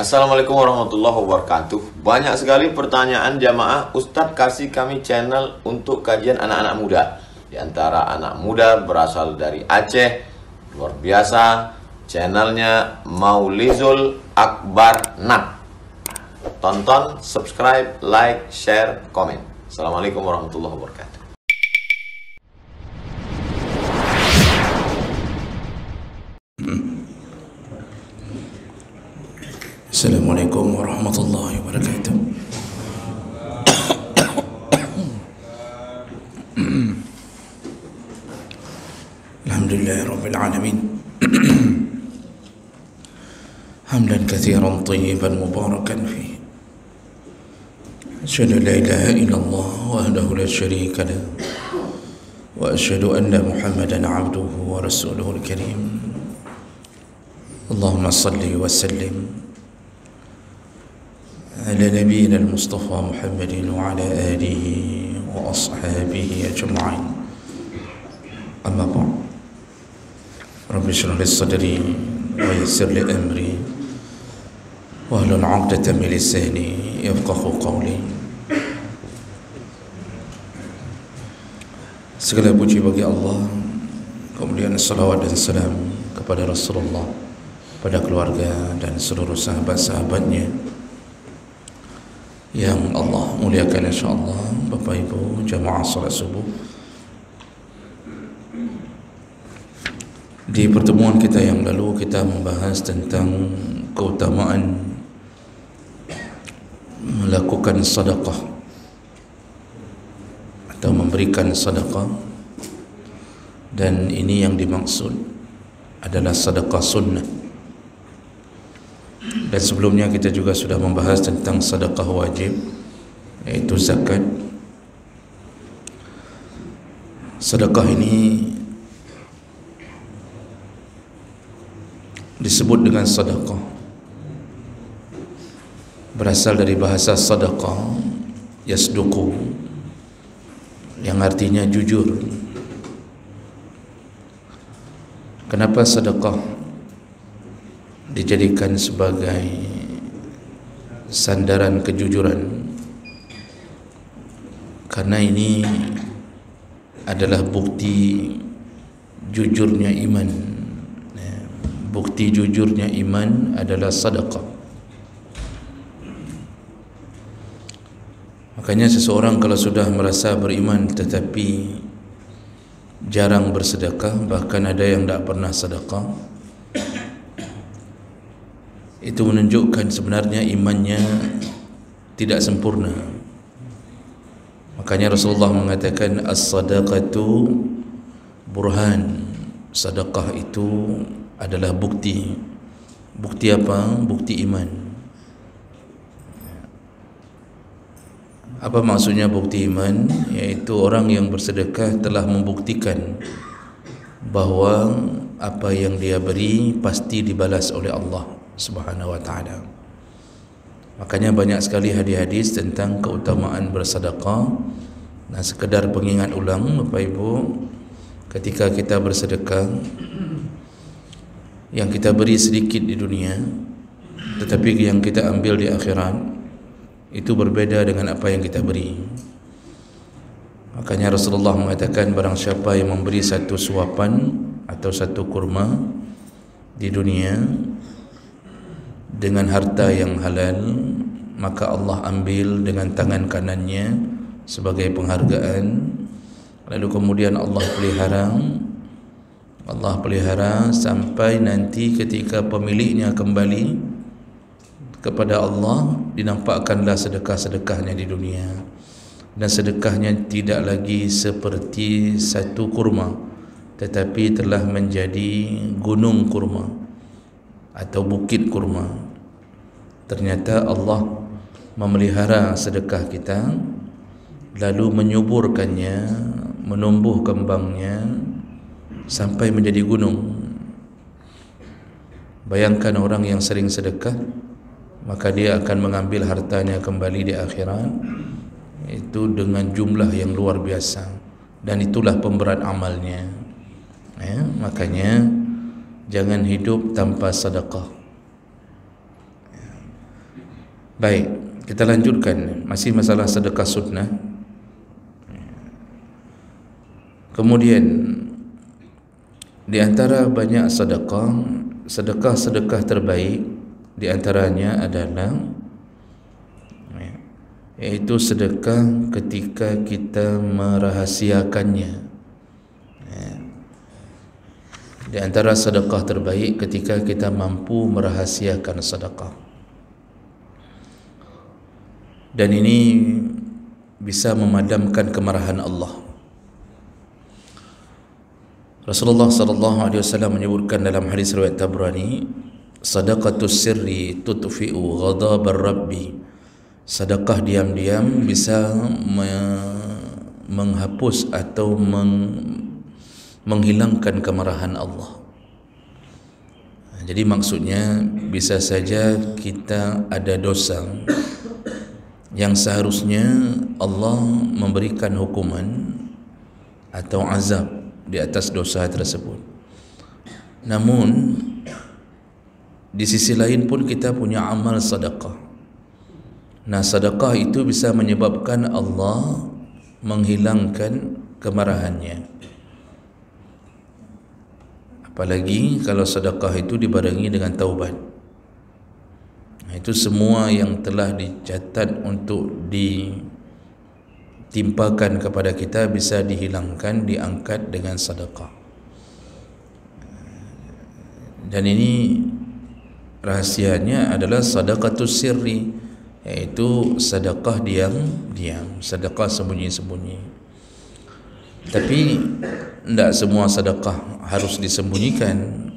Assalamualaikum warahmatullahi wabarakatuh. Banyak sekali pertanyaan jamaah, Ustadz kasih kami channel untuk kajian anak-anak muda. Di antara anak muda berasal dari Aceh, luar biasa. Channelnya Maulizul Akbar Nak. Tonton, subscribe, like, share, komen. Assalamualaikum warahmatullahi wabarakatuh. Assalamualaikum warahmatullahi wabarakatuh. Alhamdulillahi rabbil alamin. Hamdan katsiran tayyiban mubarakan fihi. Asyhadu an la ilaha illallah wahdahu la syarika lah. Wa asyhadu anna Muhammadan abduhu wa rasuluhul karim. Allahumma salli wa sallim على نبينا المصطفى محمد وعلى آله وأصحابه أجمعين. أما بعد، رب اشرح لي صدري ويسر لي أمري واحلل عقدة من لساني يفقهوا قولي. Segala puji bagi Allah, kemudian salawat dan salam kepada Rasulullah, pada keluarga dan seluruh sahabat-sahabatnya yang Allah muliakan insyaAllah. Bapak Ibu jamaah salat subuh, di pertemuan kita yang lalu kita membahas tentang keutamaan melakukan sedekah atau memberikan sedekah, dan ini yang dimaksud adalah sedekah sunnah. Dan sebelumnya kita juga sudah membahas tentang sedekah wajib, yaitu zakat. Sedekah ini disebut dengan sedekah, berasal dari bahasa sedekah yasduqu, yang artinya jujur. Kenapa sedekah dijadikan sebagai sandaran kejujuran? Karena ini adalah bukti jujurnya iman. Bukti jujurnya iman adalah sedekah. Makanya seseorang kalau sudah merasa beriman tetapi jarang bersedekah, bahkan ada yang tidak pernah sedekah, itu menunjukkan sebenarnya imannya tidak sempurna. Makanya Rasulullah mengatakan as-sadaqatu burhan. Sedekah itu adalah bukti. Bukti apa? Bukti iman. Apa maksudnya bukti iman? Yaitu orang yang bersedekah telah membuktikan bahawa apa yang dia beri pasti dibalas oleh Allah Subhanahu wa ta'ala. Makanya banyak sekali hadis-hadis tentang keutamaan bersedekah. Nah, sekedar pengingat ulang Bapak Ibu, ketika kita bersedekah, yang kita beri sedikit di dunia, tetapi yang kita ambil di akhirat itu berbeda dengan apa yang kita beri. Makanya Rasulullah mengatakan, barang siapa yang memberi satu suapan atau satu kurma di dunia dengan harta yang halal, maka Allah ambil dengan tangan kanannya sebagai penghargaan, lalu kemudian Allah pelihara sampai nanti ketika pemiliknya kembali kepada Allah, dinampakkanlah sedekah-sedekahnya di dunia, dan sedekahnya tidak lagi seperti satu kurma, tetapi telah menjadi gunung kurma atau bukit kurma. Ternyata Allah memelihara sedekah kita, lalu menyuburkannya, menumbuh kembangnya sampai menjadi gunung. Bayangkan orang yang sering sedekah, maka dia akan mengambil hartanya kembali di akhirat itu dengan jumlah yang luar biasa, dan itulah pemberat amalnya. Makanya jangan hidup tanpa sedekah. Baik, kita lanjutkan. Masih masalah sedekah sunnah. Kemudian di antara banyak sedekah terbaik di antaranya adalah yaitu sedekah ketika kita merahasiakannya. Di antara sedekah terbaik ketika kita mampu merahasiakan sedekah. Dan ini bisa memadamkan kemarahan Allah. Rasulullah sallallahu alaihi wasallam menyebutkan dalam hadis riwayat Tabrani, sadaqatus sirri tutfi'u ghadabar rabbi. Sedekah diam-diam bisa menghapus atau menghilangkan kemarahan Allah. Jadi maksudnya bisa saja kita ada dosa yang seharusnya Allah memberikan hukuman atau azab di atas dosa tersebut. Namun di sisi lain pun kita punya amal sedekah. Nah, sedekah itu bisa menyebabkan Allah menghilangkan kemarahannya. Apalagi kalau sedekah itu dibarengi dengan taubat. Itu semua yang telah dicatat untuk ditimpakan kepada kita bisa dihilangkan, diangkat dengan sedekah. Dan ini rahasianya adalah sedekatus sirri, yaitu sedekah diam-diam, sedekah sembunyi-sembunyi. Tapi tidak semua sedekah harus disembunyikan.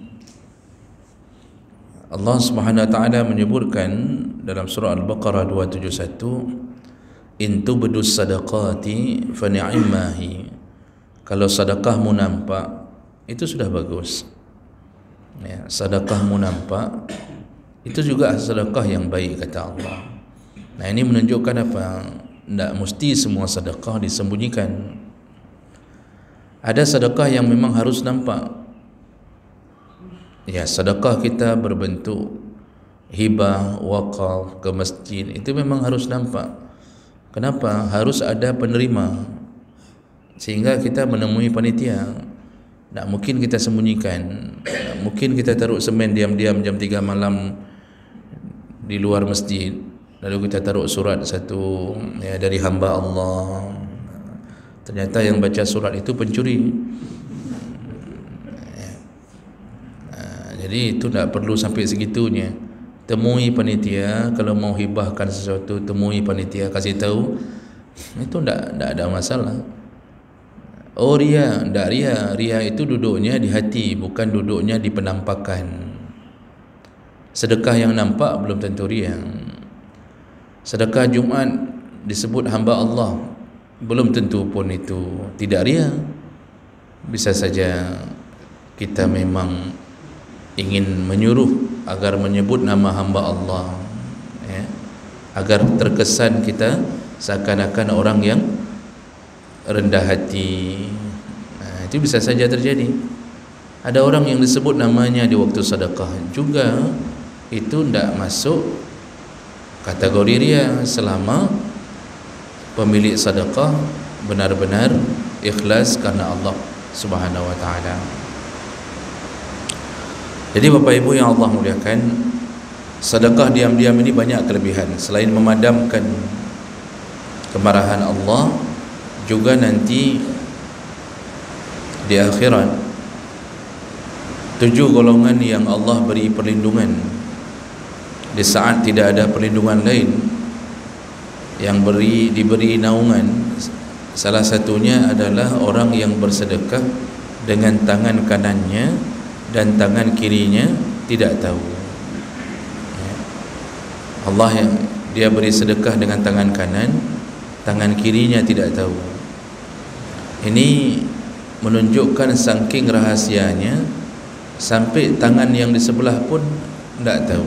Allah Subhanahu wa taala menyebutkan dalam surah Al-Baqarah 271, in tubdus sadaqati fa ni'mahi. Kalau sedekahmu nampak itu sudah bagus. Ya, sedekahmu nampak itu juga sedekah yang baik, kata Allah. Nah, ini menunjukkan apa? Tidak mesti semua sedekah disembunyikan. Ada sedekah yang memang harus nampak. Ya, sedekah kita berbentuk hibah, wakaf ke masjid, itu memang harus nampak. Kenapa? Harus ada penerima, sehingga kita menemui panitia. Tak mungkin kita sembunyikan. Tak mungkin kita taruh semen diam-diam jam 3 malam di luar masjid, lalu kita taruh surat satu ya, dari hamba Allah. Ternyata yang baca surat itu pencuri. Jadi itu tak perlu sampai segitunya. Temui panitia, kalau mau hibahkan sesuatu, temui panitia, kasih tahu. Itu tak ada masalah. Oh, ria, tak ria. Ria itu duduknya di hati, bukan duduknya di penampakan. Sedekah yang nampak belum tentu ria. Sedekah Jumat disebut hamba Allah, belum tentu pun itu tidak ria. Bisa saja kita memang ingin menyuruh agar menyebut nama hamba Allah, ya, agar terkesan kita seakan-akan orang yang rendah hati. Nah, itu bisa saja terjadi. Ada orang yang disebut namanya di waktu sedekah juga, itu tidak masuk kategori ria selama pemilik sedekah benar-benar ikhlas karena Allah Subhanahu wa taala. Jadi Bapak Ibu yang Allah muliakan, sedekah diam-diam ini banyak kelebihan. Selain memadamkan kemarahan Allah, juga nanti di akhirat 7 golongan yang Allah beri perlindungan di saat tidak ada perlindungan lain, yang diberi naungan. Salah satunya adalah orang yang bersedekah dengan tangan kanannya dan tangan kirinya tidak tahu. Allah yang dia beri sedekah dengan tangan kanan, tangan kirinya tidak tahu. Ini menunjukkan saking rahasianya sampai tangan yang di sebelah pun tidak tahu.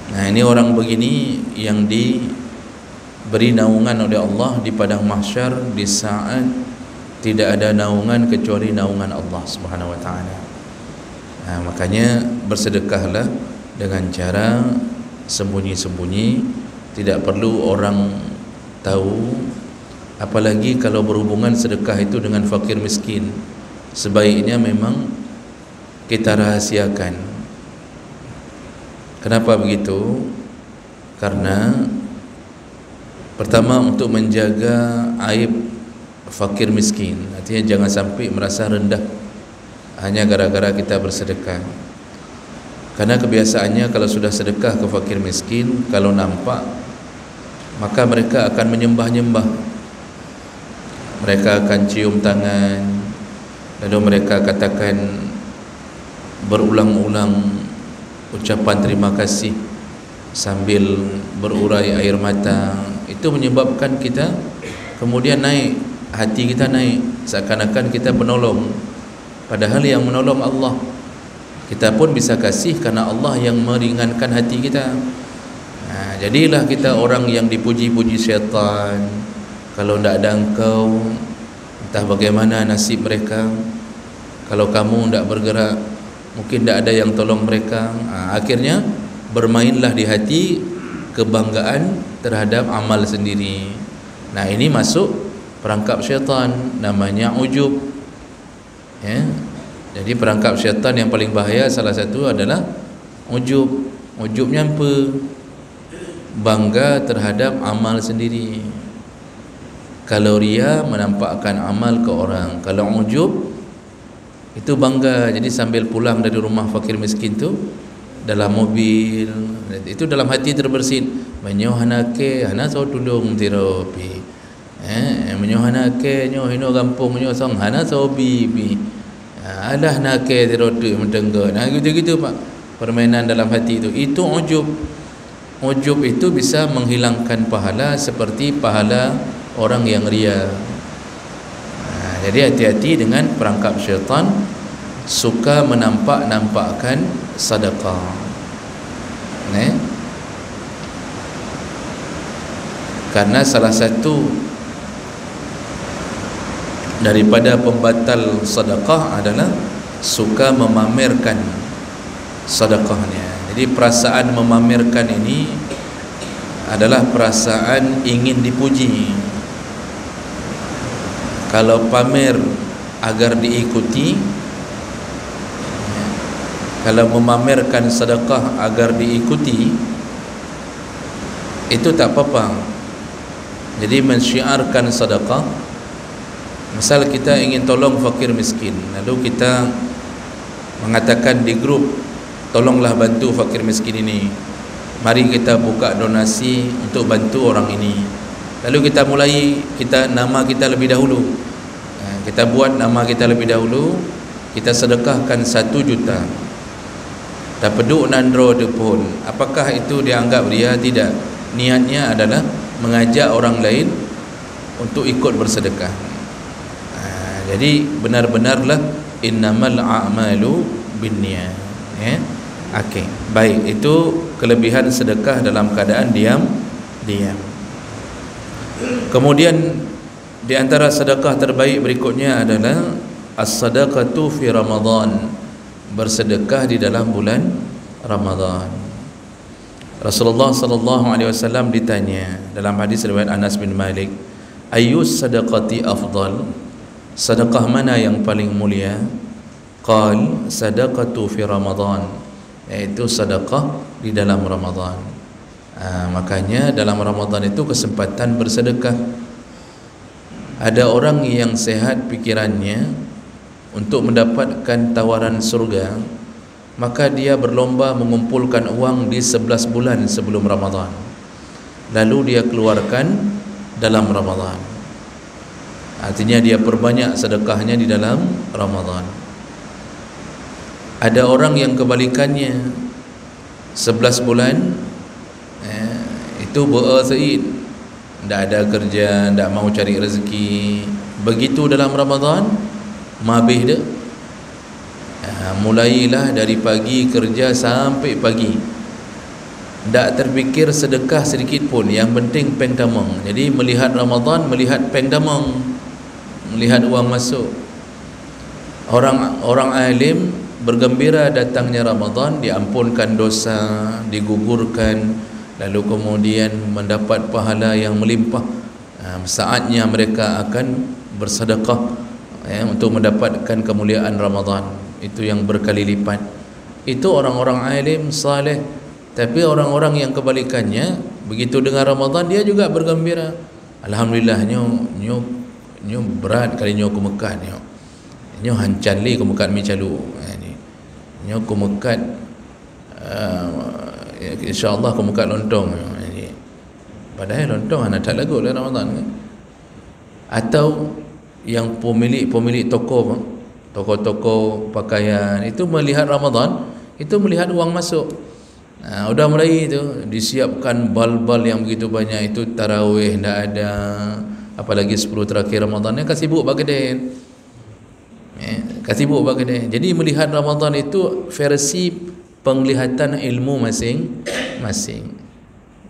Nah, ini orang begini yang diberi naungan oleh Allah di padang mahsyar di saat tidak ada naungan kecuali naungan Allah Subhanahu wa taala. Nah, makanya bersedekahlah dengan cara sembunyi-sembunyi, tidak perlu orang tahu. Apalagi kalau berhubungan sedekah itu dengan fakir miskin, sebaiknya memang kita rahasiakan. Kenapa begitu? Karena pertama, untuk menjaga aib fakir miskin, artinya jangan sampai merasa rendah hanya gara-gara kita bersedekah. Karena kebiasaannya kalau sudah sedekah ke fakir miskin, kalau nampak maka mereka akan menyembah-nyembah. Mereka akan cium tangan, lalu mereka katakan berulang-ulang ucapan terima kasih sambil berurai air mata. Itu menyebabkan kita kemudian naik, hati kita naik, seakan-akan kita penolong, padahal yang menolong Allah. Kita pun bisa kasih karena Allah yang meringankan hati kita. Jadilah kita orang yang dipuji-puji syaitan. Kalau tidak ada engkau, entah bagaimana nasib mereka. Kalau kamu tidak bergerak, mungkin tidak ada yang tolong mereka. Akhirnya bermainlah di hati kebanggaan terhadap amal sendiri. Nah, ini masuk perangkap syaitan, namanya ujub, ya. Jadi perangkap syaitan yang paling bahaya salah satu adalah ujub. Ujubnya apa? Bangga terhadap amal sendiri. Kalau ria, menampakkan amal ke orang. Kalau ujub, itu bangga. Jadi sambil pulang dari rumah fakir miskin tu, dalam mobil, itu dalam hati terbersit, menyohanake hana so tulung tirapi, menyohanake nyo hino kampung nyo song hana so bibi, alah nake tirodu mendengar. Nah, gitu-gitu Pak, permainan dalam hati itu ujub. Ujub itu bisa menghilangkan pahala seperti pahala orang yang ria. Jadi hati-hati dengan perangkap syaitan, suka menampak-nampakkan sedekah. Karena salah satu daripada pembatal sedekah adalah suka memamerkan sedekahnya. Jadi perasaan memamerkan ini adalah perasaan ingin dipuji. Kalau pamer agar diikuti, kalau memamerkan sedekah agar diikuti, itu tak apa-apa. Jadi mensyiarkan sedekah, misal kita ingin tolong fakir miskin, lalu kita mengatakan di grup, tolonglah bantu fakir miskin ini, mari kita buka donasi untuk bantu orang ini. Lalu kita mulai, nama kita lebih dahulu, kita buat nama kita lebih dahulu, kita sedekahkan 1 juta. Tak peduk nandro tu pun, apakah itu dianggap ria? Tidak. Niatnya adalah mengajak orang lain untuk ikut bersedekah. Jadi benar-benarlah innamal a'malu binniyat. Okey, baik, itu kelebihan sedekah dalam keadaan diam. Kemudian di antara sedekah terbaik berikutnya adalah as-sadaqatu fi Ramadan, bersedekah di dalam bulan Ramadan. Rasulullah sallallahu alaihi wasallam ditanya dalam hadis riwayat Anas bin Malik, ayyus sadaqati afdal, sedekah mana yang paling mulia? Qal sadaqatu fi Ramadan, yaitu sedekah di dalam Ramadan. Makanya dalam Ramadan itu kesempatan bersedekah. Ada orang yang sehat pikirannya untuk mendapatkan tawaran surga, maka dia berlomba mengumpulkan uang di 11 bulan sebelum Ramadan, lalu dia keluarkan dalam Ramadan. Artinya dia perbanyak sedekahnya di dalam Ramadan. Ada orang yang kebalikannya, 11 bulan itu berseid, tidak ada kerja, tidak mau cari rezeki. Begitu dalam Ramadan, mabih dia, mulailah dari pagi kerja sampai pagi, tidak terfikir sedekah sedikit pun, yang penting peng damang. Jadi melihat Ramadan, melihat peng damang, melihat uang masuk. Orang alim bergembira datangnya Ramadan, diampunkan dosa, digugurkan, lalu kemudian mendapat pahala yang melimpah. Saatnya mereka akan bersedekah untuk mendapatkan kemuliaan Ramadan itu yang berkali lipat. Itu orang-orang alim saleh. Tapi orang-orang yang kebalikannya, begitu dengar Ramadan dia juga bergembira. Alhamdulillah nyo berat kali nyo ke Mekah nyo hancan li ke Mekah mi calu nyo ke Mekah insya-Allah ke Mekah lontong padahal lontong anak tak lagu dalam Ramadan kan? Atau yang pemilik toko pakaian itu melihat Ramadan, itu melihat uang masuk. Udah mulai itu disiapkan bal-bal yang begitu banyak, itu tarawih ndak ada, apalagi 10 terakhir Ramadan kasih sibuk bagedin. Kasih sibuk bagedin. Jadi melihat Ramadan itu versi penglihatan ilmu masing-masing.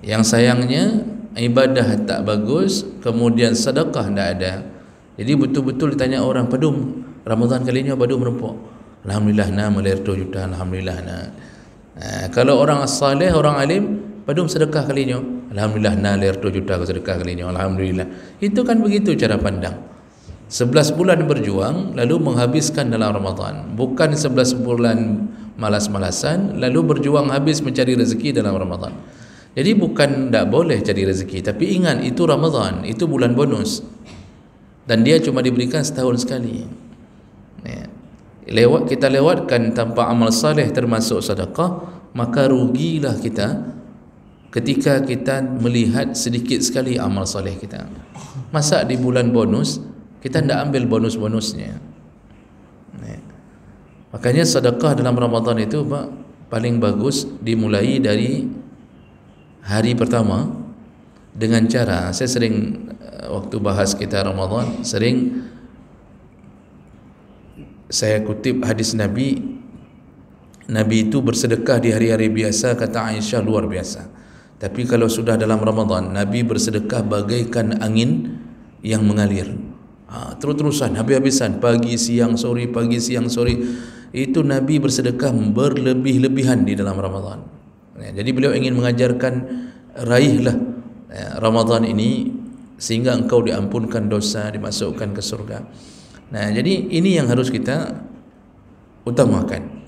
Yang sayangnya ibadah tak bagus, kemudian sedekah ndak ada. Jadi betul-betul ditanya orang, padum Ramadan kali ini padum merempok. Alhamdulillah na melir 2 juta, alhamdulillah na. Kalau orang saleh, orang alim, padum sedekah kali ini. Alhamdulillah na lir 2 juta sedekah kali ini. Alhamdulillah. Itu kan begitu cara pandang. 11 bulan berjuang lalu menghabiskan dalam Ramadan. Bukan 11 bulan malas-malasan lalu berjuang habis mencari rezeki dalam Ramadan. Jadi bukan tak boleh cari rezeki, tapi ingat itu Ramadan, itu bulan bonus. Dan dia cuma diberikan setahun sekali. Kita lewatkan tanpa amal saleh termasuk sedekah, maka rugilah kita ketika kita melihat sedikit sekali amal saleh kita. Masa di bulan bonus kita tidak ambil bonus-bonusnya. Makanya sedekah dalam Ramadan itu paling bagus dimulai dari hari pertama dengan cara, saya sering waktu bahas kita Ramadan sering saya kutip hadis Nabi itu bersedekah di hari-hari biasa, kata Aisyah, luar biasa. Tapi kalau sudah dalam Ramadan, Nabi bersedekah bagaikan angin yang mengalir, terus-terusan, habis-habisan, pagi siang sore, pagi siang sore. Itu Nabi bersedekah berlebih-lebihan di dalam Ramadan. Jadi beliau ingin mengajarkan, raihlah Ramadan ini sehingga engkau diampunkan dosa, dimasukkan ke surga. Jadi ini yang harus kita utamakan.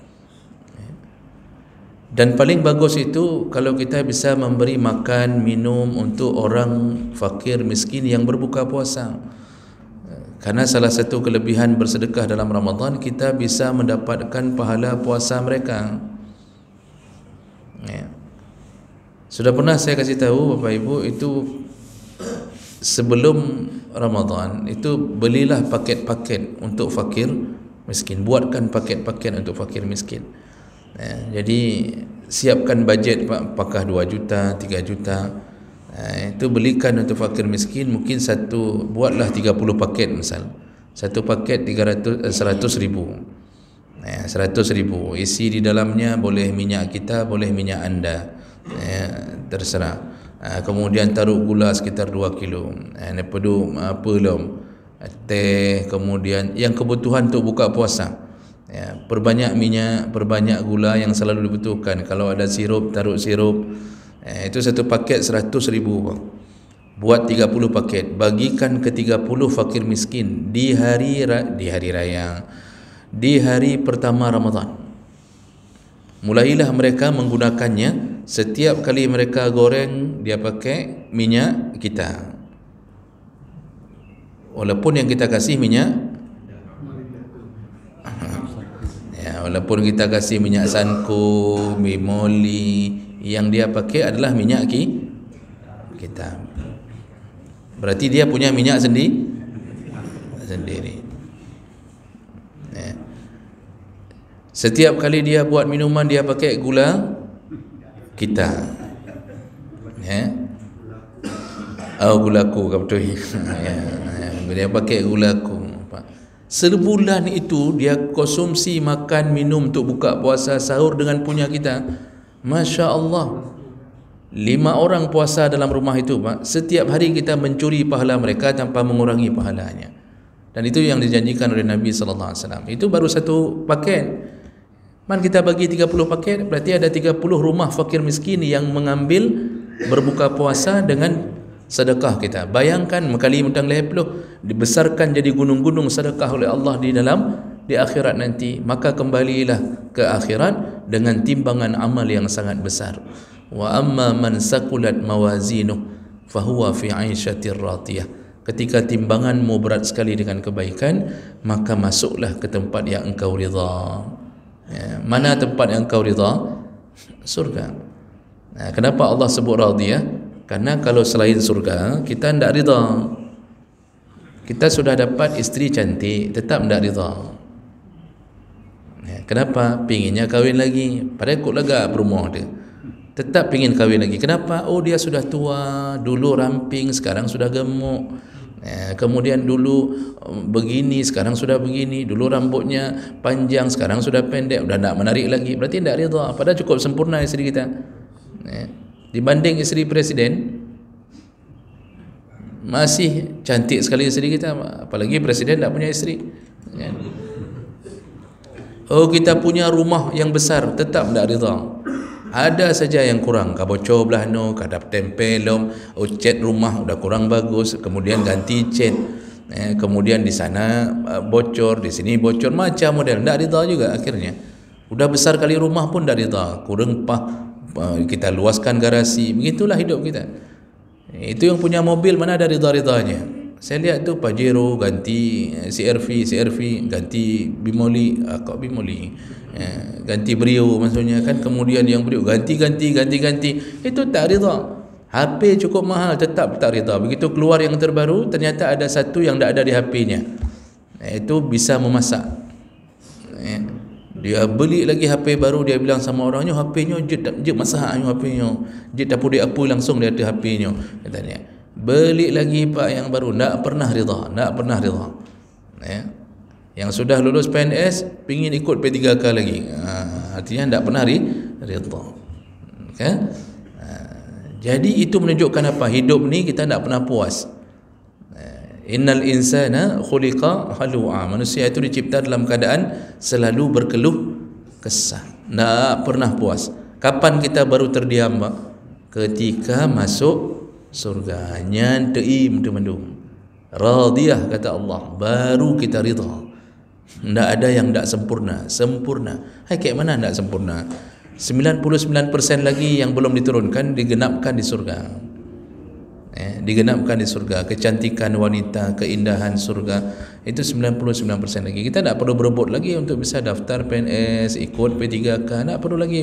Dan paling bagus itu kalau kita bisa memberi makan, minum untuk orang fakir, miskin yang berbuka puasa. Karena salah satu kelebihan bersedekah dalam Ramadan, kita bisa mendapatkan pahala puasa mereka. Sudah pernah saya kasih tahu Bapak Ibu, itu sebelum Ramadan itu belilah paket-paket untuk fakir miskin, buatkan paket-paket untuk fakir miskin. Jadi siapkan bajet apakah 2 juta, 3 juta, itu belikan untuk fakir miskin. Mungkin buatlah 30 paket misal, satu paket 100 ribu, 100 ribu, isi di dalamnya boleh minyak kita, boleh minyak anda, terserah. Kemudian taruh gula sekitar 2 kilo, pedu teh, kemudian yang kebutuhan untuk buka puasa, perbanyak minyak, perbanyak gula yang selalu dibutuhkan. Kalau ada sirup, taruh sirup. Itu satu paket 100 ribu. Buat 30 paket, bagikan ke 30 fakir miskin di hari raya, di hari pertama Ramadan. Mulailah mereka menggunakannya. Setiap kali mereka goreng, dia pakai minyak kita, walaupun yang kita kasih minyak walaupun kita kasih minyak sanku, mimoli, yang dia pakai adalah minyak kita. Berarti dia punya minyak sendiri. Setiap kali dia buat minuman, dia pakai gula kita. Gulaku betul. Dia pakai gulaku. Sebulan itu dia konsumsi makan minum untuk buka puasa sahur dengan punya kita. Masya Allah. 5 orang puasa dalam rumah itu, Pak. Setiap hari kita mencuri pahala mereka tanpa mengurangi pahalanya. Dan itu yang dijanjikan oleh Nabi SAW. Itu baru satu paket. Man kita bagi 30 paket, berarti ada 30 rumah fakir miskin yang mengambil berbuka puasa dengan sedekah kita. Bayangkan kali mentang 50 dibesarkan jadi gunung-gunung sedekah oleh Allah di akhirat nanti. Maka kembalilah ke akhirat dengan timbangan amal yang sangat besar. Wa amma man sakulat mawazinuh fahuwa fi 'aisyatir radiyah. Ketika timbanganmu berat sekali dengan kebaikan, maka masuklah ke tempat yang engkau ridha. Ya, mana tempat yang engkau ridha? Surga. Nah, kenapa Allah sebut radiyah? Karena kalau selain surga kita tidak ridha. Kita sudah dapat isteri cantik, tetap tidak ridha. Ya, kenapa? Pinginnya kahwin lagi, padahal ikut lega berumah dia. Tetap pingin kahwin lagi. Kenapa? Oh, dia sudah tua, dulu ramping, sekarang sudah gemuk. Kemudian dulu begini, sekarang sudah begini. Dulu rambutnya panjang, sekarang sudah pendek, sudah tidak menarik lagi. Berarti tidak ridha. Padahal cukup sempurna isteri kita. Dibanding isteri presiden, masih cantik sekali isteri kita. Apalagi presiden tidak punya isteri. Oh, kita punya rumah yang besar, tetap tidak ridha. Ada saja yang kurang, kabocor belah no, kadap tempelom, cat rumah udah kurang bagus, kemudian ganti cat, kemudian di sana bocor, di sini bocor, macam model, tidak ridha juga akhirnya. Udah besar kali rumah pun tidak ridha, kurang kita luaskan garasi, begitulah hidup kita. Itu yang punya mobil mana ada ridha-ridhanya. Saya lihat tu Pajero ganti CRV ganti Bimoli, kok Bimoli, ganti Brio maksudnya kan, kemudian yang Brio ganti itu tak ridha. HP cukup mahal tetap tak ridha. Begitu keluar yang terbaru ternyata ada satu yang tak ada di HP-nya, itu bisa memasak. Dia beli lagi HP baru, dia bilang sama orangnya HP-nya je masak HP-nya, je dapur dia apa langsung dia ada HP-nya katanya. Beli lagi pak yang baru, tak pernah ridha. Yang sudah lulus PNS pingin ikut P3K lagi, artinya tak pernah ridha. Okay? Jadi itu menunjukkan apa? Hidup ni kita tak pernah puas. Innal insana khuliqa halu'a. Manusia itu dicipta dalam keadaan selalu berkeluh kesah, tak pernah puas. Kapan kita baru terdiam pak? Ketika masuk surga. Nyan teim temandung radiyah kata Allah, baru kita ridha. Tak ada yang tak sempurna. Hai, kayak mana tak sempurna? 99% lagi yang belum diturunkan digenapkan di surga. Digenapkan di surga. Kecantikan wanita, keindahan surga itu 99% lagi. Kita tak perlu berebut lagi untuk bisa daftar PNS, ikut P3K, tak perlu lagi.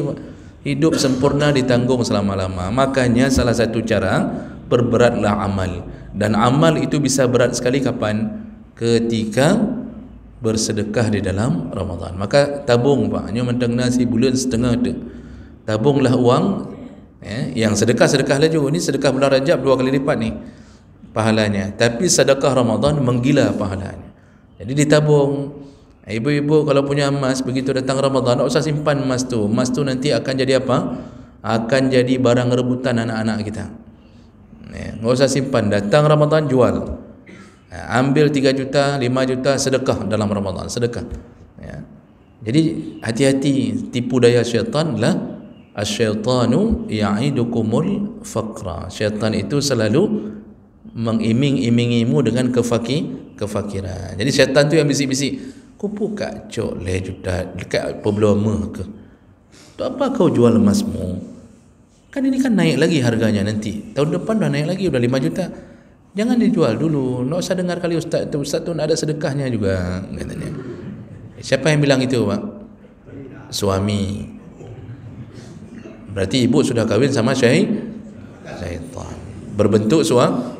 Hidup sempurna ditanggung selama-lama. Makanya salah satu cara, perberatlah amal. Dan amal itu bisa berat sekali kapan? Ketika bersedekah di dalam Ramadan. Maka tabung pak, hanya mentang nasi bulan setengah tu. Tabunglah uang, yang sedekah laju. Ini sedekah bulan Rajab 2 kali lipat ni pahalanya. Tapi sedekah Ramadan menggila pahalanya. Jadi ditabung. Ibu-ibu kalau punya emas, begitu datang Ramadan, tak usah simpan emas tu. Emas tu nanti akan jadi apa? Akan jadi barang rebutan anak-anak kita. Tak usah simpan. Datang Ramadan jual. Ambil 3 juta, 5 juta sedekah dalam Ramadan. Sedekah. Jadi hati-hati tipu daya syaitan lah. Asyaitanu ya'idukumul faqra. Syaitan itu selalu mengiming-imingimu dengan kefakiran. Jadi syaitan tu yang bisik-bisik, kau kak cok le juta dekat problema ke? Tu apa kau jual emasmu? Kan ini kan naik lagi harganya nanti. Tahun depan dah naik lagi, udah 5 juta. Jangan dijual dulu. Tak usah dengar kali ustaz tu ada sedekahnya juga katanya. Siapa yang bilang itu, Pak? Suami. Berarti ibu sudah kahwin sama syaitan. Berbentuk suami.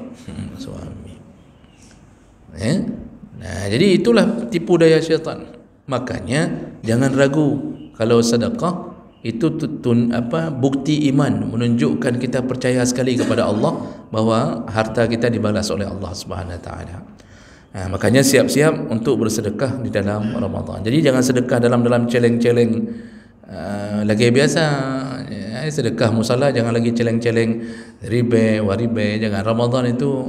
Nah, jadi itulah tipu daya syaitan. Makanya jangan ragu kalau sedekah itu bukti iman, menunjukkan kita percaya sekali kepada Allah bahawa harta kita dibalas oleh Allah Subhanahu Wa Taala. Makanya siap-siap untuk bersedekah di dalam Ramadan. Jadi jangan sedekah dalam celeng-celeng lagi biasa. Sedekah musalla jangan lagi celeng-celeng ribe waribe. Jangan. Ramadan itu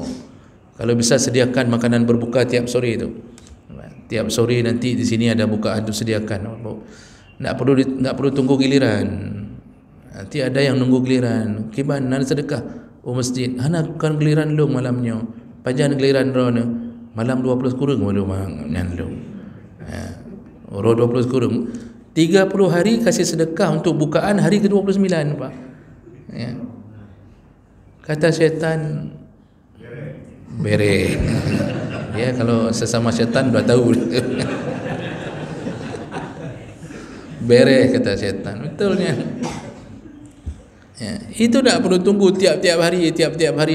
kalau bisa sediakan makanan berbuka tiap sore itu. Tiap sore nanti di sini ada bukaan itu sediakan. Tak perlu tunggu giliran. Nanti ada yang nunggu giliran. Kiban nak sedekah masjid. Hana kan giliran lu malamnya. Pajan giliran rona. Malam 20 kurang malu ngan lu. Ro 20 kurang. 30 hari kasih sedekah untuk bukaan hari ke-29, Pak. Ya. Kata syaitan bere. Ya, kalau sesama syaitan dah tahu. Bere kata syaitan. Betulnya. Ya, itu tak perlu tunggu tiap-tiap hari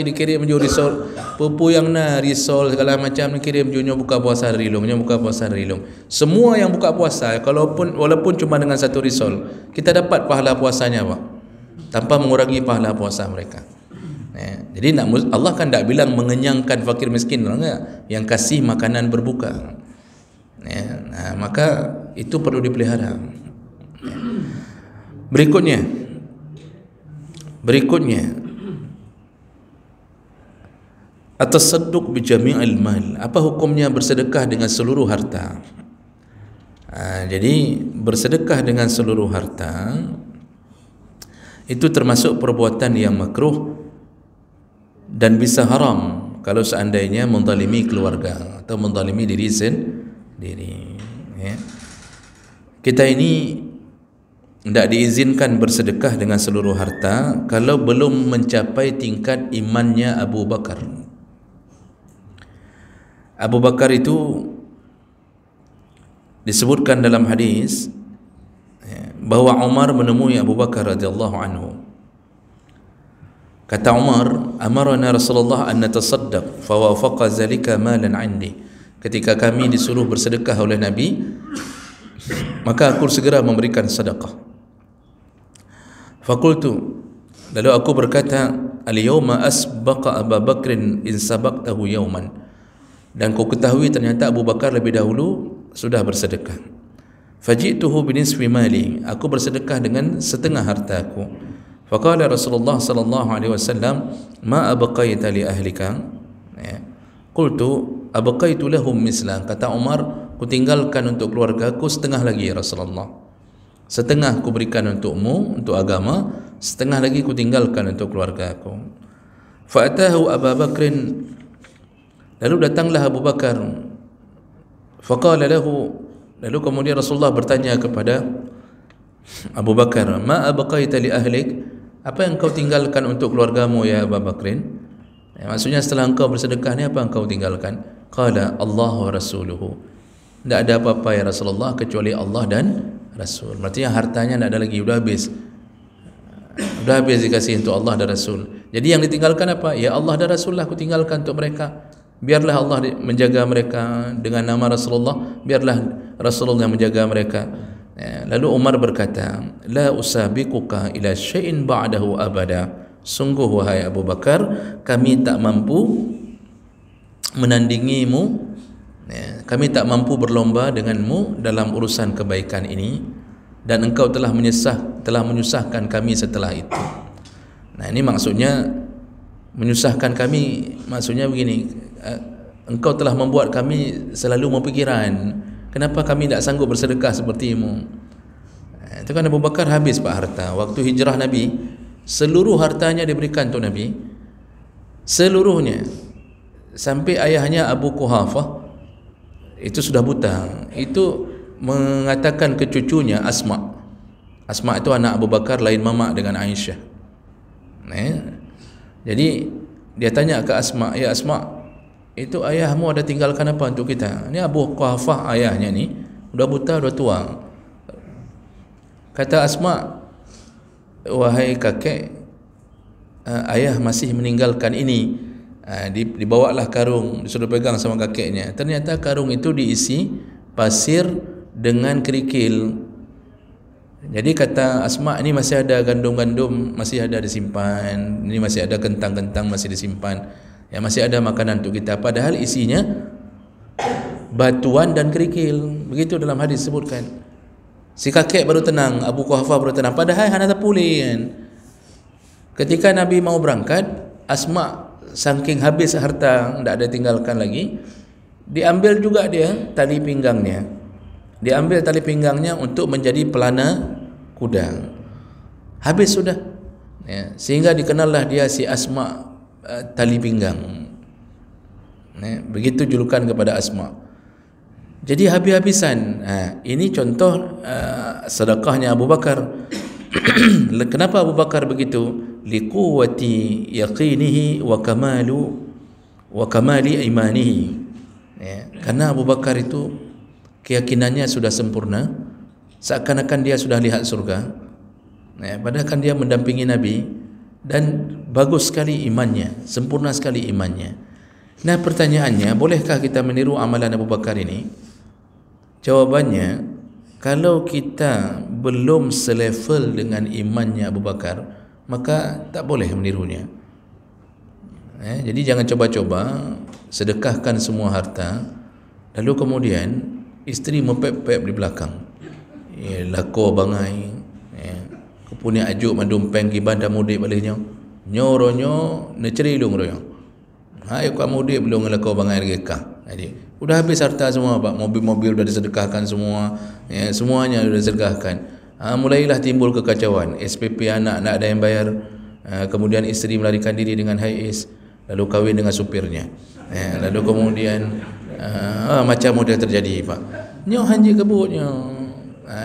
dikirim jo risol. Pupu yang risol segala macam dikirim jo buka puasa rilung, Semua yang buka puasa walaupun cuma dengan satu risol, kita dapat pahala puasanya, Pak. Tanpa mengurangi pahala puasa mereka. Ya, jadi Allah kan tak bilang mengenyangkan fakir miskin, enggak, yang kasih makanan berbuka. Ya, maka itu perlu dipelihara. Ya. Berikutnya at-tasadduq bi jami'il mal. Apa hukumnya bersedekah dengan seluruh harta? Jadi bersedekah dengan seluruh harta itu termasuk perbuatan yang makruh dan bisa haram kalau seandainya menzalimi keluarga atau menzalimi diri sendiri. Ya. Kita ini tidak diizinkan bersedekah dengan seluruh harta kalau belum mencapai tingkat imannya Abu Bakar. Abu Bakar itu disebutkan dalam hadis bahawa Umar menemui Abu Bakar radhiyallahu anhu. Kata Umar, amarana Rasulullah an natasaddaq fa wafaqa zalika malan 'indi. Ketika kami disuruh bersedekah oleh Nabi, maka aku segera memberikan sedekah. Fakultu, lalu aku berkata, al-yawma asbaqa Abu Bakrin in sabaqtahu yawman. Dan ku ketahui ternyata Abu Bakar lebih dahulu sudah bersedekah. Faji'tuhu binisfi mali, aku bersedekah dengan setengah hartaku. Faqala Rasulullah sallallahu alaihi wasallam, ma abqaita li ahlika? Qultu abqaitu lahum misla. Kata Umar, ku tinggalkan untuk keluargaku setengah lagi, Rasulullah. Setengah ku berikan untukmu, untuk agama, setengah lagi ku tinggalkan untuk keluarga aku. Fa'atahu Abu Bakrin, lalu datanglah Abu Bakar. Faqala lahu, lalu kemudian Rasulullah bertanya kepada Abu Bakar, ma abqaita li ahlik? Apa yang kau tinggalkan untuk keluargamu ya Abu Bakrin? Maksudnya setelah engkau bersedekah ni apa yang kau tinggalkan? Qala Allah wa rasuluhu. Tak ada apa-apa ya Rasulullah kecuali Allah dan Rasul. Maksudnya hartanya tidak ada lagi, sudah habis. Sudah habis dikasih untuk Allah dan Rasul. Jadi yang ditinggalkan apa? Ya Allah dan Rasul lah aku tinggalkan untuk mereka. Biarlah Allah menjaga mereka dengan nama Rasulullah, biarlah Rasulullah menjaga mereka. Lalu Umar berkata, la usabiquka ila syai'in ba'dahu abada. Sungguh wahai Abu Bakar, kami tak mampu menandingimu, kami tak mampu berlomba denganmu dalam urusan kebaikan ini, dan engkau telah menyusahkan kami setelah itu. Nah, ini maksudnya menyusahkan kami, maksudnya begini, engkau telah membuat kami selalu berfikiran, kenapa kami tak sanggup bersedekah sepertimu. Itu kan Abu Bakar habis Pak harta. Waktu hijrah Nabi, seluruh hartanya diberikan untuk Nabi, seluruhnya, sampai ayahnya Abu Quhafah itu sudah buta. Itu mengatakan ke cucunya Asma. Asma itu anak Abu Bakar, lain mamak dengan Aisyah. Jadi dia tanya ke Asma, ya Asma, itu ayahmu ada tinggalkan apa untuk kita? Ini Abu Quhafah ayahnya ni, sudah buta, sudah tua. Kata Asma, wahai kakek, ayah masih meninggalkan ini. Dibawalah karung, disuruh pegang sama kakeknya. Ternyata karung itu diisi pasir dengan kerikil. Jadi kata Asma, ini masih ada gandum-gandum, masih ada disimpan. Ini masih ada kentang-kentang, masih disimpan. Ya, masih ada makanan untuk kita. Padahal isinya batuan dan kerikil. Begitu dalam hadis sebutkan. Si kakek baru tenang, Abu Quhafah baru tenang. Padahal hanya terpulih kan. Ketika Nabi mau berangkat, Asma saking habis harta, tidak ada tinggalkan lagi, diambil juga dia tali pinggangnya. Diambil tali pinggangnya untuk menjadi pelana kuda. Habis sudah. Ya, sehingga dikenallah dia si Asma tali pinggang. Ya, begitu julukan kepada Asma. Jadi habis-habisan. Ini contoh sedekahnya Abu Bakar. Kenapa Abu Bakar begitu? Liquwati yaqinihi wa kamali imanihi. Ya, karena Abu Bakar itu keyakinannya sudah sempurna, seakan-akan dia sudah lihat surga. Ya, padahal kan dia mendampingi Nabi dan bagus sekali imannya, sempurna sekali imannya. Nah, pertanyaannya, bolehkah kita meniru amalan Abu Bakar ini? Jawabannya, kalau kita belum selevel dengan imannya Abu Bakar, maka tak boleh menirunya. Jadi jangan coba-coba sedekahkan semua harta, lalu kemudian isteri mempep-pep di belakang. Lako bangai, punya ajuk mandumpeng kibanda mudik baliknya nyoronyo necerilung royo. Hai kamu mudik belum ngelako bangai regeka. Jadi udah habis harta semua Pak, mobil-mobil sudah disedekahkan semua, ya, semuanya sudah disedekahkan. Mulailah timbul kekacauan. SPP anak nak ada yang bayar, kemudian isteri melarikan diri dengan hais, lalu kahwin dengan supirnya, lalu kemudian macam model terjadi Pak. Nyoh hanje kebutnya,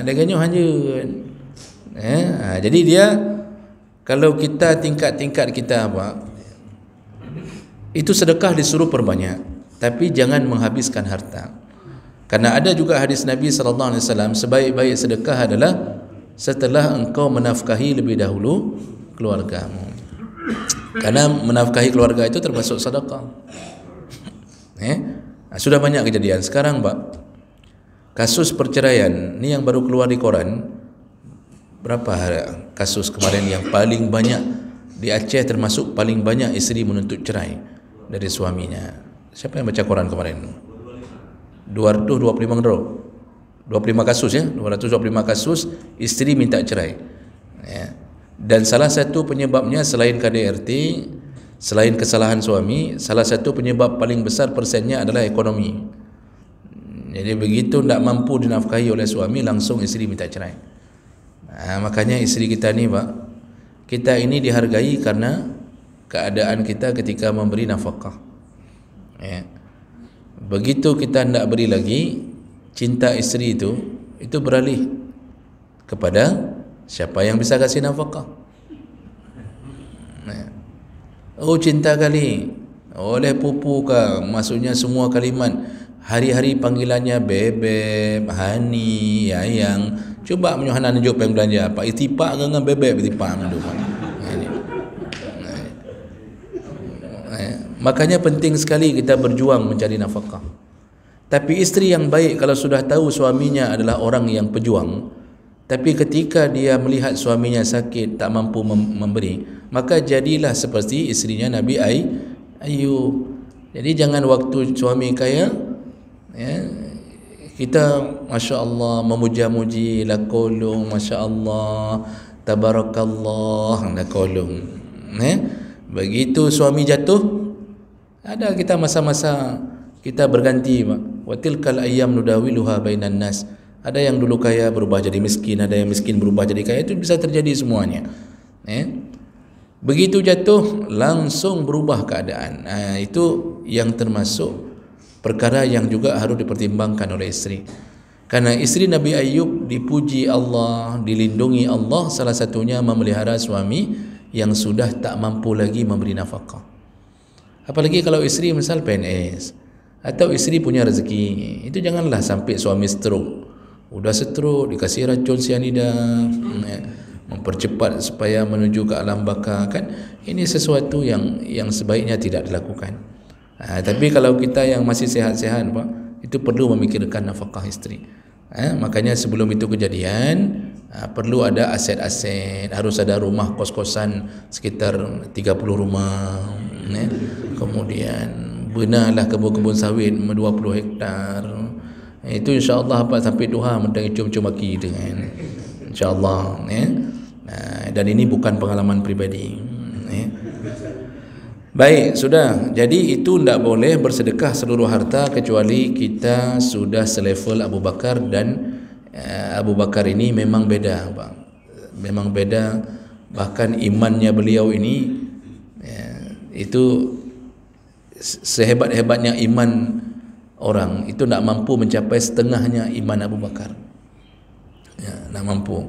dengan nyoh hanje. Jadi dia, kalau kita tingkat-tingkat kita apa, itu sedekah disuruh perbanyak, tapi jangan menghabiskan harta. Karena ada juga hadis Nabi SAW, sebaik-baik sedekah adalah setelah engkau menafkahi lebih dahulu keluargamu. Karena menafkahi keluarga itu termasuk sedekah. Sudah banyak kejadian. Sekarang Pak, kasus perceraian ni yang baru keluar di koran. Berapa kasus kemarin yang paling banyak di Aceh, termasuk paling banyak isteri menuntut cerai dari suaminya. Siapa yang baca koran kemarin? 225 kasus ya, 225 kasus isteri minta cerai. Ya. Dan salah satu penyebabnya selain KDRT, selain kesalahan suami, salah satu penyebab paling besar persennya adalah ekonomi. Jadi begitu tidak mampu dinafkahi oleh suami, langsung isteri minta cerai. Makanya isteri kita ni Pak, kita ini dihargai karena keadaan kita ketika memberi nafkah. Ya. Begitu kita tidak beri lagi, cinta isteri itu beralih kepada siapa yang bisa kasih nafkah. Ya. Oh cinta kali, oleh pupu kah, maksudnya semua kalimat. Hari-hari panggilannya bebek, hani, ayang. Cuba menyuhana nunjuk peng belanja apa? Itipak dengan bebek itipak mendu. Makanya penting sekali kita berjuang mencari nafkah. Tapi isteri yang baik kalau sudah tahu suaminya adalah orang yang pejuang, tapi ketika dia melihat suaminya sakit, tak mampu memberi, maka jadilah seperti isterinya Nabi Ayub. Jadi jangan waktu suami kaya, ya, kita Masya Allah memuja-muji, lakolung, Masya Allah, tabarakallah, lakolung. Begitu suami jatuh, ada kita masa-masa kita berganti, wa tilkal ayyam nudawiluha bainan nas. Ada yang dulu kaya berubah jadi miskin, ada yang miskin berubah jadi kaya, itu bisa terjadi semuanya. Begitu jatuh langsung berubah keadaan. Itu yang termasuk perkara yang juga harus dipertimbangkan oleh isteri. Karena isteri Nabi Ayub dipuji Allah, dilindungi Allah, salah satunya memelihara suami yang sudah tak mampu lagi memberi nafkah. Apalagi kalau isteri misal PNS atau isteri punya rezeki, itu janganlah sampai suami stroke. Udah stroke dikasih racun sianida, mempercepat supaya menuju ke alam baka, kan ini sesuatu yang sebaiknya tidak dilakukan. Tapi kalau kita yang masih sehat-sehat Pak, itu perlu memikirkan nafkah isteri. Makanya sebelum itu kejadian, perlu ada aset-aset, harus ada rumah kos-kosan sekitar 30 rumah, kemudian benarlah kebun-kebun sawit 20 hektar. Itu insya-Allah apa sampai Tuhan mentang cium-cium maki dengan insya-Allah. Dan ini bukan pengalaman pribadi. Baik, sudah. Jadi itu tidak boleh bersedekah seluruh harta kecuali kita sudah selevel Abu Bakar, dan Abu Bakar ini memang beda, Pak. Memang beda, bahkan imannya beliau ini itu sehebat-hebatnya iman orang itu tidak mampu mencapai setengahnya iman Abu Bakar. Ya, tidak mampu.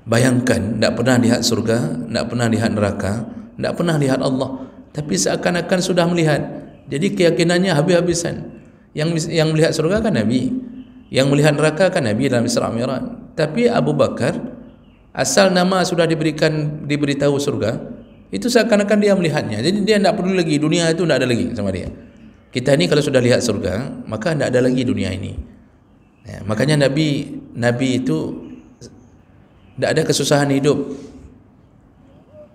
Bayangkan, tidak pernah lihat surga, tidak pernah lihat neraka, tidak pernah lihat Allah, tapi seakan-akan sudah melihat. Jadi keyakinannya habis-habisan. Yang melihat surga kan Nabi, yang melihat neraka kan Nabi dalam Isra Mi'raj. Tapi Abu Bakar, asal nama sudah diberitahu surga, itu seakan-akan dia melihatnya. Jadi dia tidak perlu lagi, dunia itu tidak ada lagi sama dia. Kita ni kalau sudah lihat surga, maka tidak ada lagi dunia ini. Ya, makanya Nabi itu tidak ada kesusahan hidup.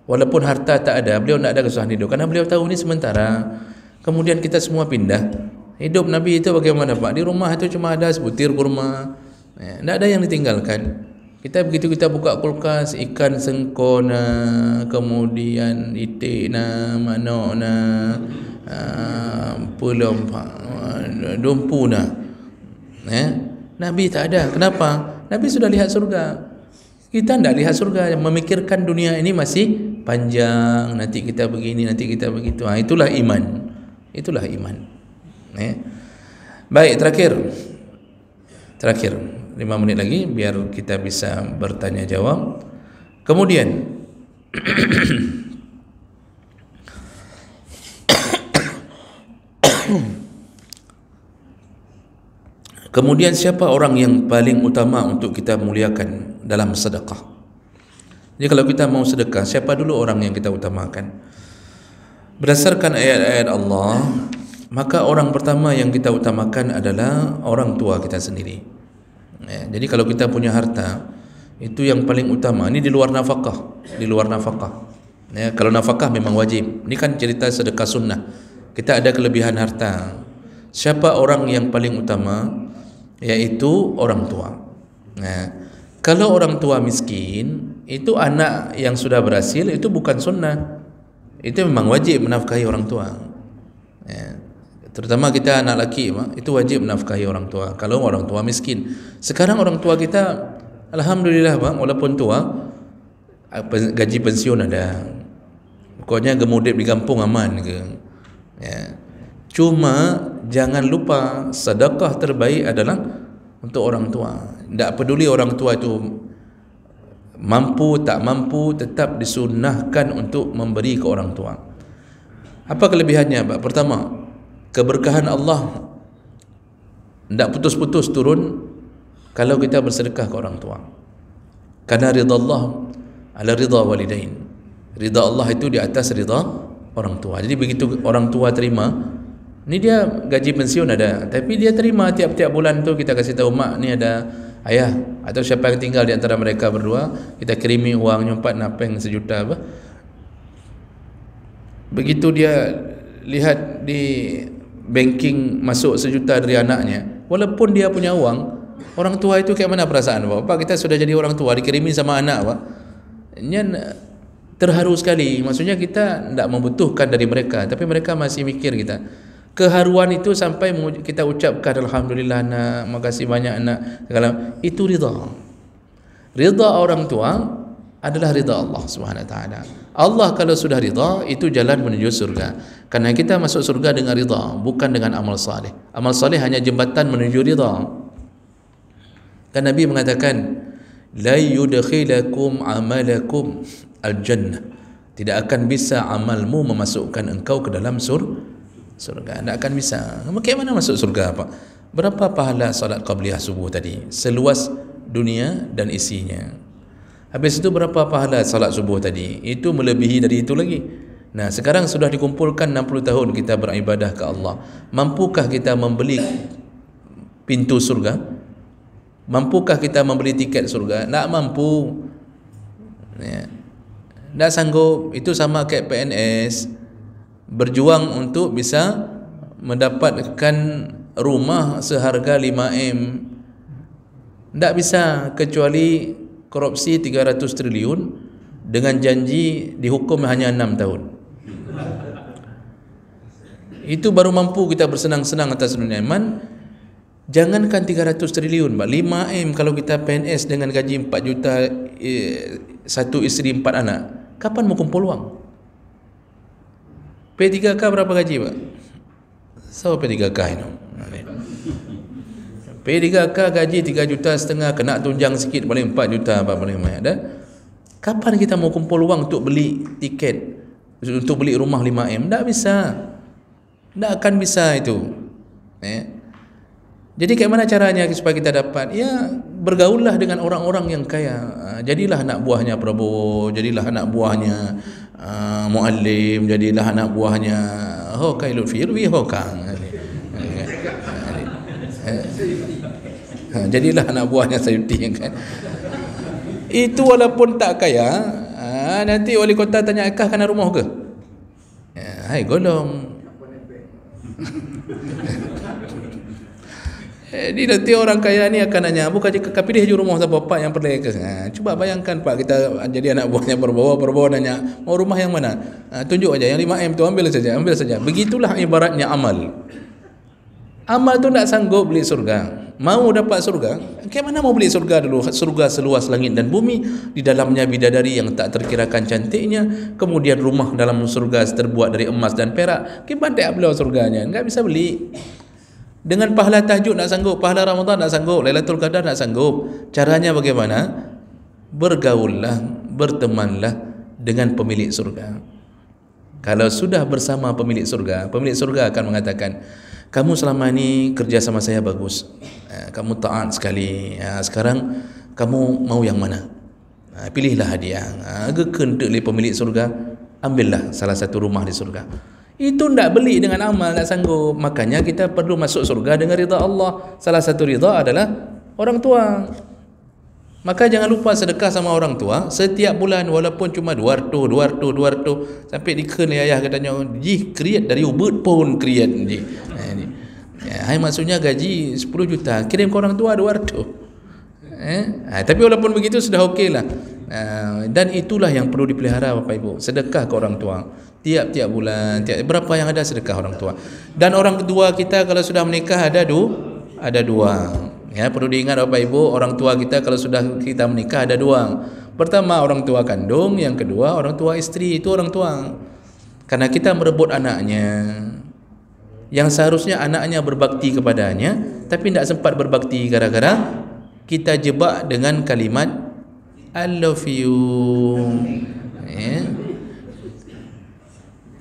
Walaupun harta tak ada, beliau tidak ada kesusahan hidup, karena beliau tahu ini sementara. Kemudian kita semua pindah. Hidup Nabi itu bagaimana, Pak? Di rumah itu cuma ada sebutir kurma, tidak ada yang ditinggalkan. Begitu kita buka kulkas, ikan sengkona, kemudian itik manok pulau dumpu Nabi tak ada. Kenapa? Nabi sudah lihat surga. Kita tidak lihat surga, memikirkan dunia ini masih panjang, nanti kita begini, nanti kita begitu. Itulah iman. Itulah iman. Baik, terakhir 5 menit lagi biar kita bisa bertanya jawab. Kemudian siapa orang yang paling utama untuk kita muliakan dalam sedekah? Jadi kalau kita mau sedekah, siapa dulu orang yang kita utamakan? Berdasarkan ayat-ayat Allah, maka orang pertama yang kita utamakan adalah orang tua kita sendiri. Jadi kalau kita punya harta, itu yang paling utama. Ini di luar nafkah, kalau nafkah memang wajib. Ini kan cerita sedekah sunnah. Kita ada kelebihan harta. Siapa orang yang paling utama? Yaitu orang tua. Kalau orang tua miskin, itu anak yang sudah berhasil, itu bukan sunnah. Itu memang wajib menafkahi orang tua. Terutama kita anak laki, itu wajib menafkahi orang tua. Kalau orang tua miskin. Sekarang orang tua kita, alhamdulillah, walaupun tua, gaji pensiun ada. Pokoknya gemudip di kampung aman ke. Cuma jangan lupa sedekah terbaik adalah untuk orang tua. Tak peduli orang tua itu mampu tak mampu, tetap disunnahkan untuk memberi ke orang tua. Apa kelebihannya, Pak? Pertama, keberkahan Allah tak putus-putus turun kalau kita bersedekah ke orang tua. Karena ridha Allah ala ridha walidain. Ridha Allah itu di atas ridha orang tua. Jadi begitu orang tua terima, ni dia gaji pensiun ada, tapi dia terima tiap-tiap bulan tu kita kasih tahu, mak ni ada ayah atau siapa yang tinggal di antara mereka berdua, kita kirimi uang nyumpat napeng 1 juta apa. Begitu dia lihat di banking masuk 1 juta dari anaknya, walaupun dia punya uang, orang tua itu kayak mana perasaan, Pak? Kita sudah jadi orang tua, dikirimi sama anak, Pak. Ini terharu sekali. Maksudnya kita tidak membutuhkan dari mereka, tapi mereka masih mikir kita. Keharuan itu sampai kita ucapkan alhamdulillah nak, makasih banyak nak. Itu ridha. Ridha orang tua adalah ridha Allah Subhanahu wa taala. Allah kalau sudah ridha, itu jalan menuju surga. Karena kita masuk surga dengan ridha, bukan dengan amal saleh. Amal saleh hanya jembatan menuju ridha. Kan Nabi mengatakan, la yudkhilakum amalakum al-jannah. Tidak akan bisa amalmu memasukkan engkau ke dalam surga. Tidak akan bisa. Bagaimana masuk surga, Pak? Berapa pahala salat qabliyah subuh tadi? Seluas dunia dan isinya. Habis itu berapa pahala salat subuh tadi? Itu melebihi dari itu lagi. Nah, sekarang sudah dikumpulkan 60 tahun kita beribadah ke Allah. Mampukah kita membeli pintu surga? Mampukah kita membeli tiket surga? Tak mampu. Tak sanggup. Itu sama kayak PNS. Berjuang untuk bisa mendapatkan rumah seharga 5M. Tak bisa, kecuali korupsi 300 triliun dengan janji dihukum hanya 6 tahun. Itu baru mampu kita bersenang-senang atas dunia. Jangankan 300 triliun, 5M kalau kita PNS dengan gaji 4 juta, satu isteri 4 anak, kapan mau kumpul wang? P3K berapa gaji, Pak? So P3K ini. P3K gaji 3,5 juta, kena tunjang sikit paling 4 juta, paling banyak dah. Kapan kita mau kumpul wang untuk beli tiket, untuk beli rumah 5M? Tak bisa. Tak akan bisa itu. Jadi kayak mana caranya supaya kita dapat? Ya, bergaullah dengan orang-orang yang kaya. Jadilah anak buahnya Prabowo, jadilah anak buahnya Muallim, jadilah anak buahnya Hokai Lutfi Hokang. Jadilah anak buahnya Sayuti, kan? Itu walaupun tak kaya, nanti wali kota tanya, akah kena rumah ke? Hai golong. Jadi nanti orang kaya ni akan nanya, bukan jika pilih je rumah siapa yang perlu ke? Cuba bayangkan Pak, kita jadi anak buahnya Prabowo nanya, mau rumah yang mana? Tunjuk aja yang 5M tu, ambil saja. Begitulah ibaratnya amal. Amal tu tak sanggup beli surga. Mau dapat surga, kayak mana mau beli surga dulu? Surga seluas langit dan bumi, di dalamnya bidadari yang tak terkirakan cantiknya, kemudian rumah dalam surga terbuat dari emas dan perak. Gimana tak beli surganya? Enggak bisa beli. Dengan pahala tahajud nak sanggup, pahala Ramadan nak sanggup, Lailatul Qadar nak sanggup. Caranya bagaimana? Bergaullah, bertemanlah dengan pemilik surga. Kalau sudah bersama pemilik surga akan mengatakan, kamu selama ini kerja sama saya bagus, kamu taat sekali, sekarang kamu mau yang mana? Pilihlah hadiah. Gekendek oleh pemilik surga, ambillah salah satu rumah di surga. Itu tidak beli dengan amal, tak sanggup. Makanya kita perlu masuk surga dengan ridha Allah. Salah satu ridha adalah orang tua. Maka jangan lupa sedekah sama orang tua setiap bulan, walaupun cuma 200 sampai diken ayah katanya, ji create dari ubud pun create ji. Hai maksudnya gaji 10 juta, kirim ke orang tua 200. Tapi walaupun begitu sudah okeylah. Dan itulah yang perlu dipelihara Bapak Ibu, sedekah ke orang tua. Tiap-tiap bulan, berapa yang ada sedekah orang tua. Dan orang kedua kita kalau sudah menikah ada dua. Ya, perlu diingat Bapak Ibu, orang tua kita kalau sudah kita menikah ada dua. Pertama orang tua kandung, yang kedua orang tua isteri, itu orang tua. Karena kita merebut anaknya, yang seharusnya anaknya berbakti kepadanya, tapi tidak sempat berbakti gara-gara kita jebak dengan kalimat I love you.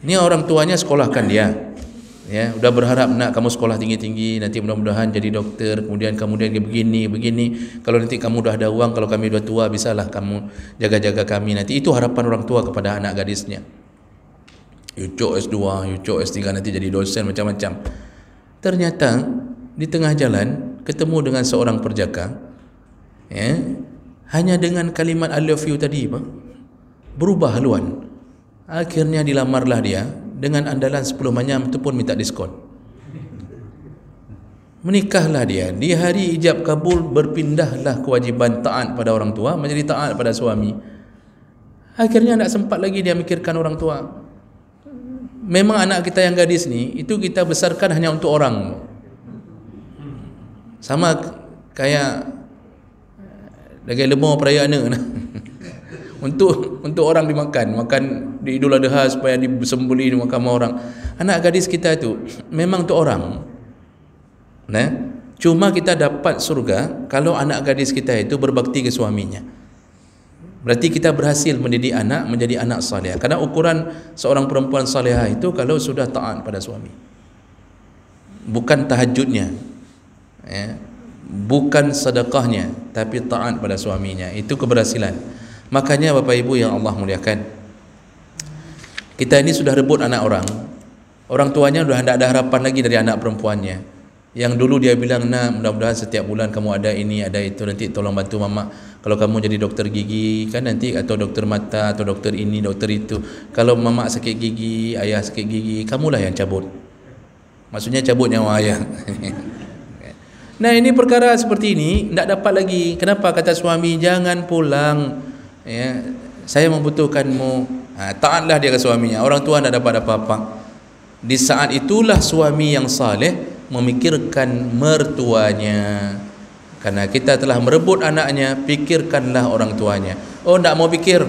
Ini orang tuanya sekolahkan dia, ya, udah berharap nak kamu sekolah tinggi-tinggi, nanti mudah-mudahan jadi doktor, kemudian begini. Kalau nanti kamu dah ada uang, kalau kami dah tua, bisalah kamu jaga-jaga kami nanti. Itu harapan orang tua kepada anak gadisnya. Yucuk S2, yucuk S3, nanti jadi dosen macam-macam. Ternyata di tengah jalan ketemu dengan seorang perjaka, ya, hanya dengan kalimat I love you tadi, Pak, berubah haluan. Akhirnya dilamarlah dia dengan andalan 10 manyam, itu pun minta diskon. Menikahlah dia. Di hari ijab kabul berpindahlah kewajiban taat pada orang tua menjadi taat pada suami. Akhirnya tak sempat lagi dia mikirkan orang tua. Memang anak kita yang gadis ni, itu kita besarkan hanya untuk orang. Sama kayak daging lemau perayaan untuk orang dimakan di Idul Adha supaya disembelih dimakan orang. Anak gadis kita itu memang untuk orang. Nah, cuma kita dapat surga kalau anak gadis kita itu berbakti ke suaminya. Berarti kita berhasil mendidik anak menjadi anak saleh. Karena ukuran seorang perempuan salehah itu kalau sudah taat pada suami. Bukan tahajudnya, ya, bukan sedekahnya, tapi taat pada suaminya. Itu keberhasilan. Makanya Bapak Ibu yang Allah muliakan, kita ini sudah rebut anak orang tuanya sudah tidak ada harapan lagi dari anak perempuannya. Yang dulu dia bilang, nah mudah-mudahan setiap bulan kamu ada ini ada itu, nanti tolong bantu mama kalau kamu jadi dokter gigi kan nanti, atau dokter mata, atau dokter ini dokter itu. Kalau mama sakit gigi, ayah sakit gigi, kamulah yang cabut, maksudnya cabut nyawa ayah. Nah ini perkara seperti ini tidak dapat lagi. Kenapa? Kata suami, jangan pulang, ya, saya membutuhkanmu. Taatlah dia ke suaminya. Orang tua tidak dapat apa-apa. Di saat itulah suami yang saleh memikirkan mertuanya. Karena kita telah merebut anaknya, pikirkanlah orang tuanya. Oh, tak mau pikir,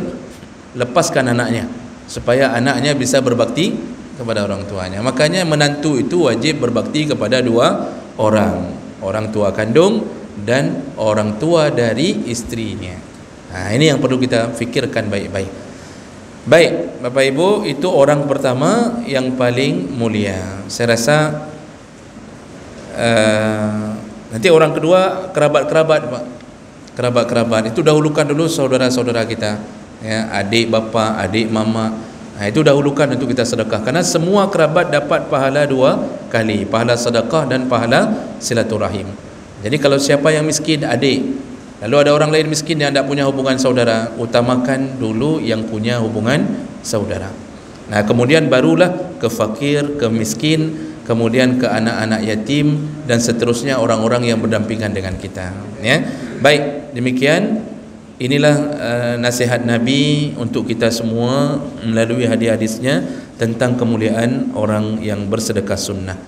lepaskan anaknya supaya anaknya bisa berbakti kepada orang tuanya. Makanya menantu itu wajib berbakti kepada dua orang, orang tua kandung dan orang tua dari istrinya. Nah, ini yang perlu kita fikirkan baik-baik. Baik, Bapak Ibu, itu orang pertama yang paling mulia. Saya rasa nanti orang kedua kerabat-kerabat, Pak. Kerabat-kerabat itu dahulukan dulu saudara-saudara kita, ya, adik bapa, adik mama. Nah, itu dahulukan untuk kita sedekah, karena semua kerabat dapat pahala dua kali, pahala sedekah dan pahala silaturahim. Jadi kalau siapa yang miskin, adik, lalu ada orang lain miskin yang tidak punya hubungan saudara, utamakan dulu yang punya hubungan saudara. Nah, kemudian barulah ke fakir, ke miskin, kemudian ke anak-anak yatim, dan seterusnya orang-orang yang berdampingan dengan kita, ya. Baik, demikian inilah nasihat Nabi untuk kita semua melalui hadis-hadisnya tentang kemuliaan orang yang bersedekah sunnah.